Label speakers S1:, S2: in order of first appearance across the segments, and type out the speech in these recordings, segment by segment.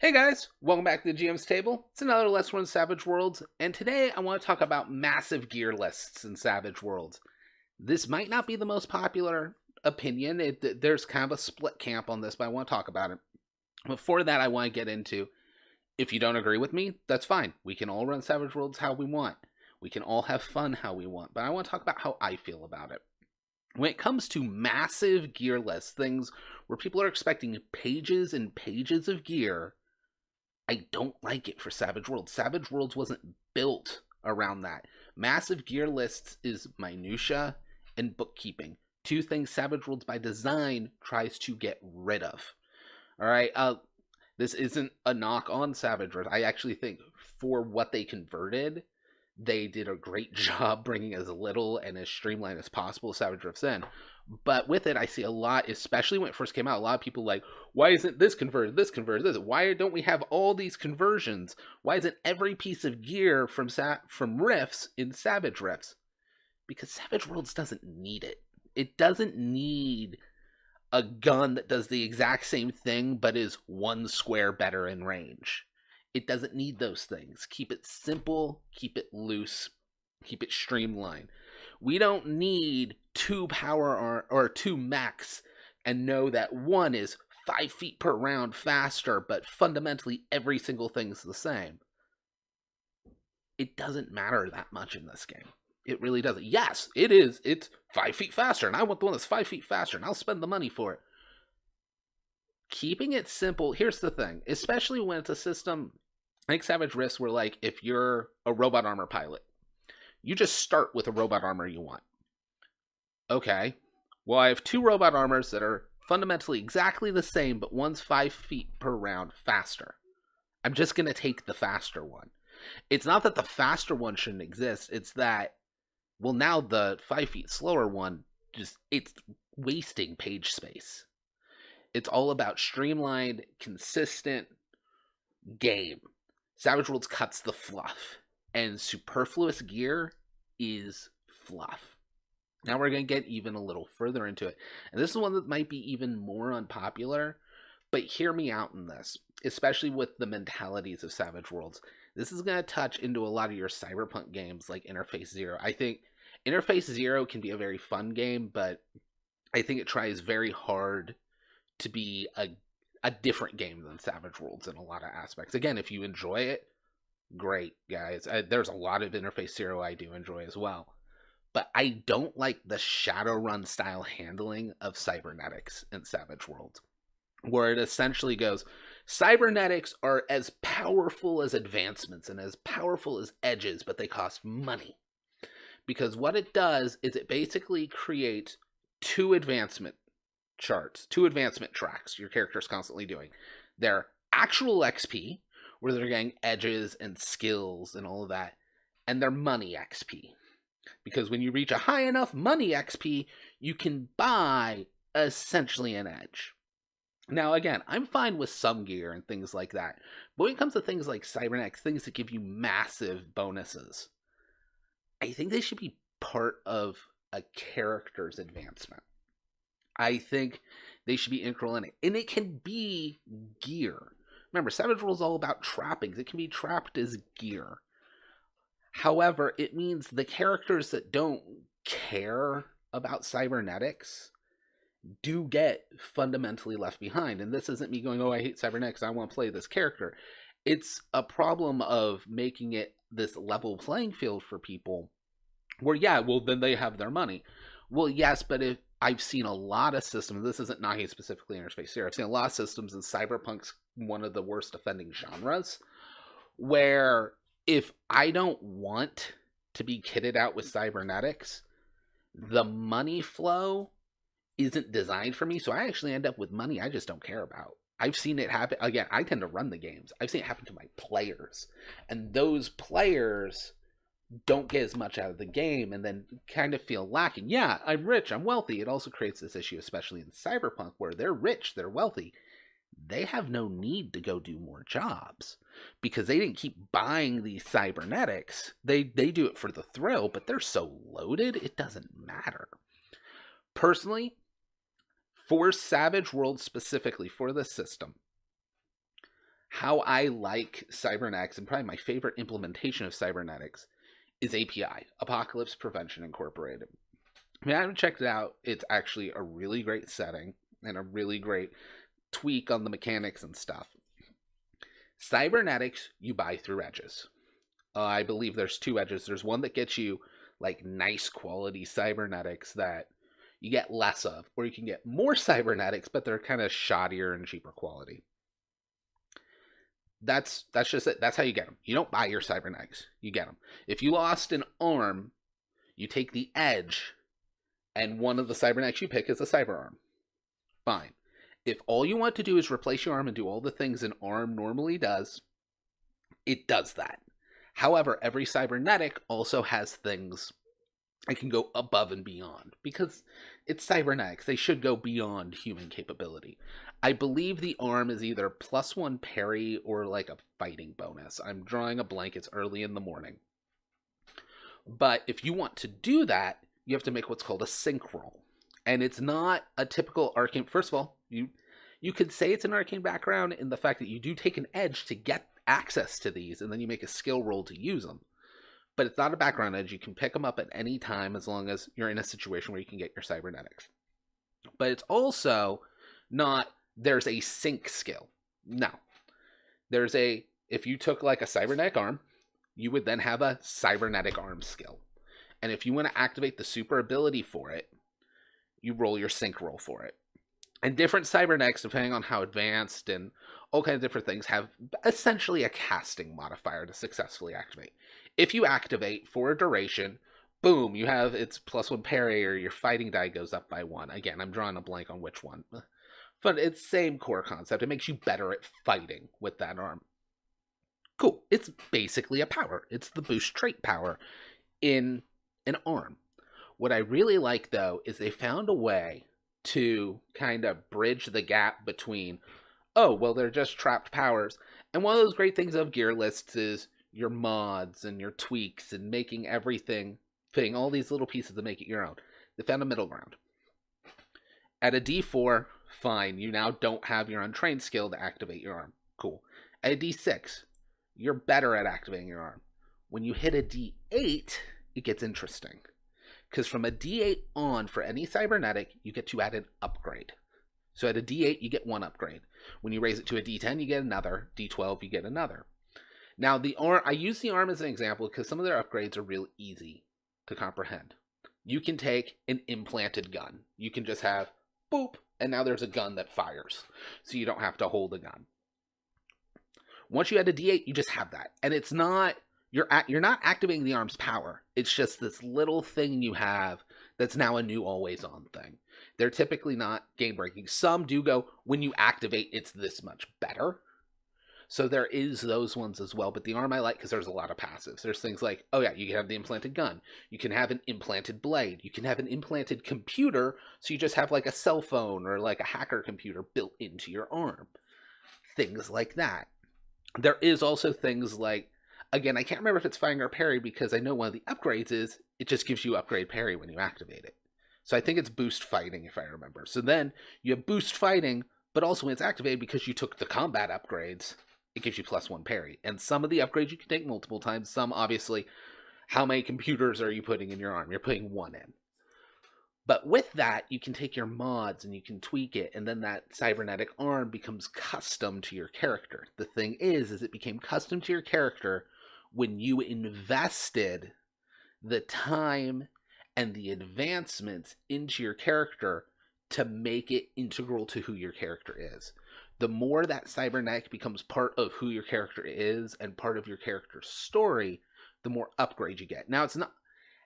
S1: Hey guys, welcome back to the GM's Table. It's another Let's Run Savage Worlds, and today I want to talk about massive gear lists in Savage Worlds. This might not be the most popular opinion. There's kind of a split camp on this, but I want to talk about it. Before that, I want to get into, if you don't agree with me, that's fine. We can all run Savage Worlds how we want. We can all have fun how we want, but I want to talk about how I feel about it. When it comes to massive gear lists, things where people are expecting pages and pages of gear, I don't like it for Savage Worlds. Savage Worlds wasn't built around that. Massive gear lists is minutia and bookkeeping. Two things Savage Worlds by design tries to get rid of. All right. This isn't a knock on Savage Worlds. I actually think for what they converted, they did a great job bringing as little and as streamlined as possible Savage Drifts in. But with it, I see a lot, especially when it first came out, a lot of people like, why isn't this converted, this converted, this? Why don't we have all these conversions? Why isn't every piece of gear from Rifts in Savage Rifts? Because Savage Worlds doesn't need it. It doesn't need a gun that does the exact same thing but is one square better in range. It doesn't need those things. Keep it simple, keep it loose, keep it streamlined. We don't need two power or two mechs and know that one is 5 feet per round faster, but fundamentally every single thing's the same. It doesn't matter that much in this game. It really doesn't. Yes, it is. It's 5 feet faster, and I want the one that's 5 feet faster, and I'll spend the money for it. Keeping it simple, here's the thing, especially when it's a system like Savage Rifts where, like, if you're a robot armor pilot, you just start with a robot armor you want. Okay, well, I have two robot armors that are fundamentally exactly the same, but one's 5 feet per round faster. I'm just going to take the faster one. It's not that the faster one shouldn't exist, it's that, well, now the 5 feet slower one, it's wasting page space. It's all about streamlined, consistent game. Savage Worlds cuts the fluff, and superfluous gear is fluff. Now we're going to get even a little further into it. And this is one that might be even more unpopular, but hear me out in this, especially with the mentalities of Savage Worlds. This is going to touch into a lot of your cyberpunk games like Interface Zero. I think Interface Zero can be a very fun game, but I think it tries very hard to be a different game than Savage Worlds in a lot of aspects. Again, if you enjoy it, great, guys. There's a lot of Interface Zero I do enjoy as well. But I don't like the Shadowrun style handling of cybernetics in Savage Worlds, where it essentially goes, cybernetics are as powerful as advancements and as powerful as edges, but they cost money. Because what it does is it basically creates two advancement charts, two advancement tracks your character's constantly doing. Their actual XP, where they're getting edges and skills and all of that, and their money XP. Because when you reach a high enough money XP, you can buy essentially an edge. Now, again, I'm fine with some gear and things like that. But when it comes to things like cybernetics, things that give you massive bonuses, I think they should be part of a character's advancement. I think they should be integral in it. And it can be gear. Remember, Savage Worlds is all about trappings. It can be trapped as gear. However, it means the characters that don't care about cybernetics do get fundamentally left behind. And this isn't me going, oh, I hate cybernetics, I want to play this character. It's a problem of making it this level playing field for people where, yeah, well, then they have their money. Well, yes, but if I've seen a lot of systems, this isn't knocking specifically Interspace Zero, I've seen a lot of systems, and Cyberpunk's one of the worst offending genres, where if I don't want to be kitted out with cybernetics, the money flow isn't designed for me, so I actually end up with money I just don't care about. I've seen it happen. Again, I tend to run the games. I've seen it happen to my players, and those players don't get as much out of the game and then kind of feel lacking. Yeah, I'm rich, I'm wealthy. It also creates this issue, especially in Cyberpunk, where they're rich, they're wealthy. They have no need to go do more jobs because they didn't keep buying these cybernetics. They do it for the thrill, but they're so loaded, it doesn't matter. Personally, for Savage Worlds specifically, for this system, How I like cybernetics, and probably my favorite implementation of cybernetics, is API, Apocalypse Prevention Incorporated. I mean, I haven't checked it out. It's actually a really great setting and a really great tweak on the mechanics and stuff. Cybernetics, you buy through edges. I believe there's two edges. There's one that gets you like nice quality cybernetics that you get less of, or you can get more cybernetics, but they're kind of shoddier and cheaper quality. That's just it. That's how you get them. You don't buy your cybernetics. You get them. If you lost an arm, you take the edge, and one of the cybernetics you pick is a cyber arm. Fine. If all you want to do is replace your arm and do all the things an arm normally does, it does that. However, every cybernetic also has things that can go above and beyond, because it's cybernetics. They should go beyond human capability. I believe the arm is either +1 parry or like a fighting bonus. I'm drawing a blank. It's early in the morning. But if you want to do that, you have to make what's called a sync roll. And it's not a typical arcane. First of all, you could say it's an arcane background in the fact that you do take an edge to get access to these, and then you make a skill roll to use them. But it's not a background edge. You can pick them up at any time as long as you're in a situation where you can get your cybernetics. But it's also not, there's a sync skill. No. If you took like a cybernetic arm, you would then have a cybernetic arm skill. And if you want to activate the super ability for it, you roll your sync roll for it. And different cybernetics, depending on how advanced and all kinds of different things, have essentially a casting modifier to successfully activate. If you activate for a duration, boom, you have its +1 parry, or your fighting die goes up by 1. Again, I'm drawing a blank on which one. But it's same core concept. It makes you better at fighting with that arm. Cool. It's basically a power. It's the boost trait power in an arm. What I really like, though, is they found a way to kind of bridge the gap between, oh, well, they're just trapped powers. And one of those great things of gear lists is your mods and your tweaks and making everything, fitting all these little pieces to make it your own. They found a middle ground. At a D4, fine, you now don't have your untrained skill to activate your arm. Cool. At a D6, you're better at activating your arm. When you hit a D8, it gets interesting. Because from a D8 on, for any cybernetic, you get to add an upgrade. So at a D8, you get one upgrade. When you raise it to a D10, you get another. D12, you get another. Now, the arm, I use the arm as an example because some of their upgrades are real easy to comprehend. You can take an implanted gun. You can just have, boop, and now there's a gun that fires. So you don't have to hold a gun. Once you add a D8, you just have that. And it's not, you're not activating the arm's power. It's just this little thing you have that's now a new always-on thing. They're typically not game-breaking. Some do go, when you activate, it's this much better. So there is those ones as well. But the arm I like because there's a lot of passives. There's things like, oh yeah, you can have the implanted gun. You can have an implanted blade. You can have an implanted computer. So you just have like a cell phone or like a hacker computer built into your arm. Things like that. There is also things like, again, I can't remember if it's fighting or parry because I know one of the upgrades is it just gives you upgrade parry when you activate it. So I think it's boost fighting if I remember. So then you have boost fighting, but also when it's activated, because you took the combat upgrades, it gives you +1 parry. And some of the upgrades you can take multiple times. Some, obviously, how many computers are you putting in your arm? You're putting one in. But with that, you can take your mods and you can tweak it, and then that cybernetic arm becomes custom to your character. The thing is it became custom to your character when you invested the time and the advancements into your character to make it integral to who your character is. The more that cybernetic becomes part of who your character is and part of your character's story, the more upgrades you get. Now, it's not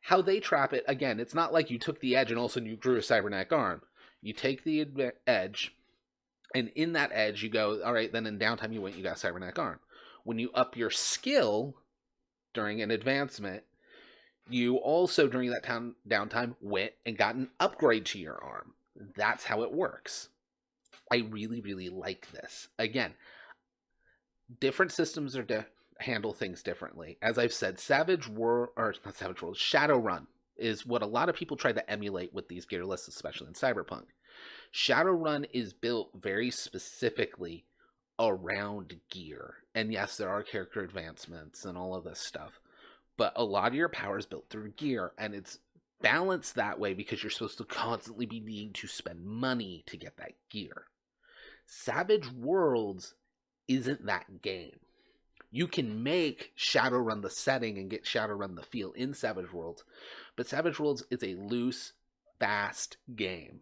S1: how they trap it. Again, it's not like you took the edge and all of a sudden you grew a cybernetic arm. You take the edge, and in that edge you go, all right, then in downtime you got a cybernetic arm. When you up your skill during an advancement, you also, during that downtime, went and got an upgrade to your arm. That's how it works. I really, really like this. Again, different systems are to handle things differently. As I've said, Shadowrun is what a lot of people try to emulate with these gear lists, especially in Cyberpunk. Shadowrun is built very specifically around gear. And yes, there are character advancements and all of this stuff, but a lot of your power is built through gear, and it's balanced that way because you're supposed to constantly be needing to spend money to get that gear. Savage Worlds isn't that game. You can make Shadowrun the setting and get Shadowrun the feel in Savage Worlds, but Savage Worlds is a loose, fast game.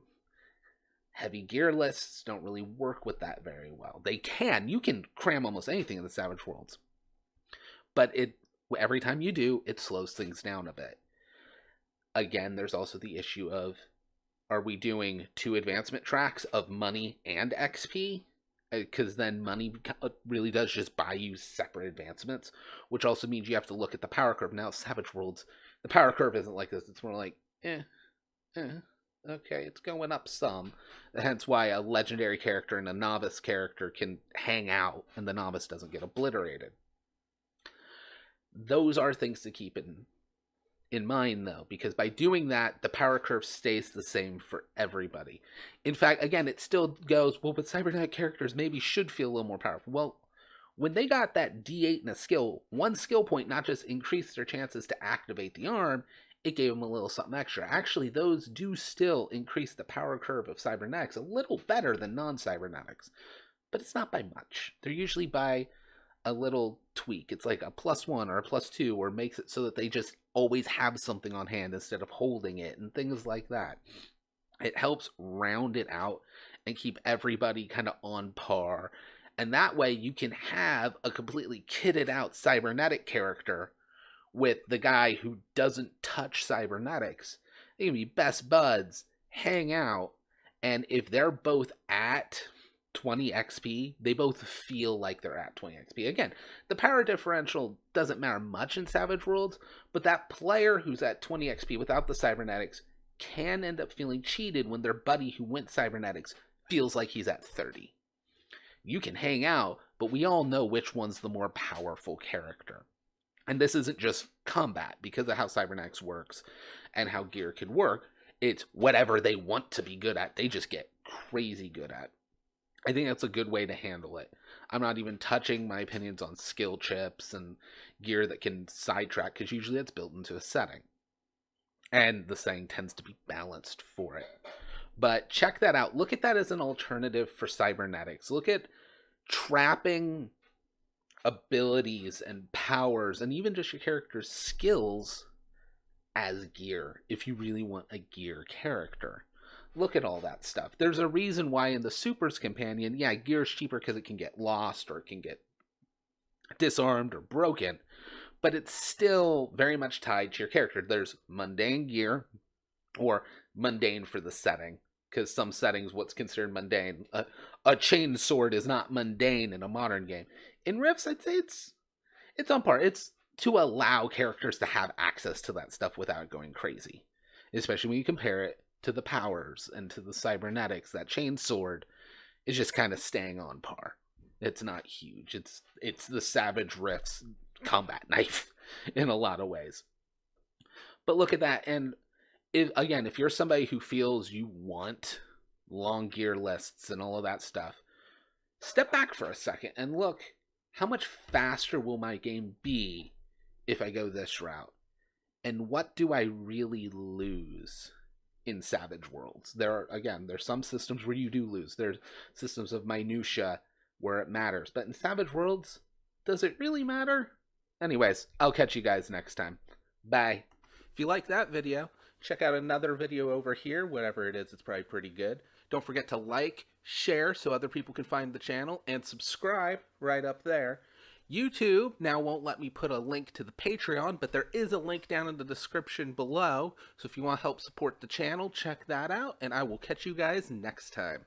S1: Heavy gear lists don't really work with that very well. They can. You can cram almost anything in the Savage Worlds, but every time you do, it slows things down a bit. Again, there's also the issue of, are we doing 2 advancement tracks of money and XP? Because then money really does just buy you separate advancements, which also means you have to look at the power curve. Now, Savage Worlds, the power curve isn't like this. It's more like, okay, it's going up some. Hence why a legendary character and a novice character can hang out, and the novice doesn't get obliterated. Those are things to keep in mind, though, because by doing that, the power curve stays the same for everybody. In fact, again, it still goes, well, but cybernetic characters maybe should feel a little more powerful. Well, when they got that D8 in a skill, 1 skill point not just increased their chances to activate the arm, it gave them a little something extra. Actually, those do still increase the power curve of cybernetics a little better than non-cybernetics, but it's not by much. They're usually by a little tweak. It's like a +1 or a +2, or makes it so that they just always have something on hand instead of holding it, and things like that. It helps round it out and keep everybody kind of on par, and that way you can have a completely kitted out cybernetic character with the guy who doesn't touch cybernetics. They can be best buds, hang out, and if they're both at 20 XP, they both feel like they're at 20 XP. Again, the power differential doesn't matter much in Savage Worlds, but that player who's at 20 XP without the cybernetics can end up feeling cheated when their buddy who went cybernetics feels like he's at 30. You can hang out, but we all know which one's the more powerful character. And this isn't just combat, because of how cybernetics works and how gear can work. It's whatever they want to be good at, they just get crazy good at. I think that's a good way to handle it. I'm not even touching my opinions on skill chips and gear that can sidetrack, because usually that's built into a setting. And the setting tends to be balanced for it. But check that out. Look at that as an alternative for cybernetics. Look at trapping abilities and powers and even just your character's skills as gear if you really want a gear character. Look at all that stuff. There's a reason why in the Supers Companion, yeah, gear is cheaper because it can get lost or it can get disarmed or broken, but it's still very much tied to your character. There's mundane gear, or mundane for the setting, because some settings what's considered mundane. A chain sword is not mundane in a modern game. In Rifts, I'd say it's on par. It's to allow characters to have access to that stuff without going crazy, especially when you compare it to the powers and to the cybernetics. That chain sword is just kind of staying on par. It's not huge. It's the Savage Rift's combat knife in a lot of ways. But look at that, and if you're somebody who feels you want long gear lists and all of that stuff, step back for a second and look, how much faster will my game be if I go this route? And what do I really lose in Savage Worlds? There's some systems where you do lose. There's systems of minutia where it matters. But in Savage Worlds, does it really matter? Anyways, I'll catch you guys next time. Bye. If you like that video, check out another video over here. Whatever it is, it's probably pretty good. Don't forget to like, share so other people can find the channel, and subscribe right up there. YouTube now won't let me put a link to the Patreon, but there is a link down in the description below. So if you want to help support the channel, check that out, and I will catch you guys next time.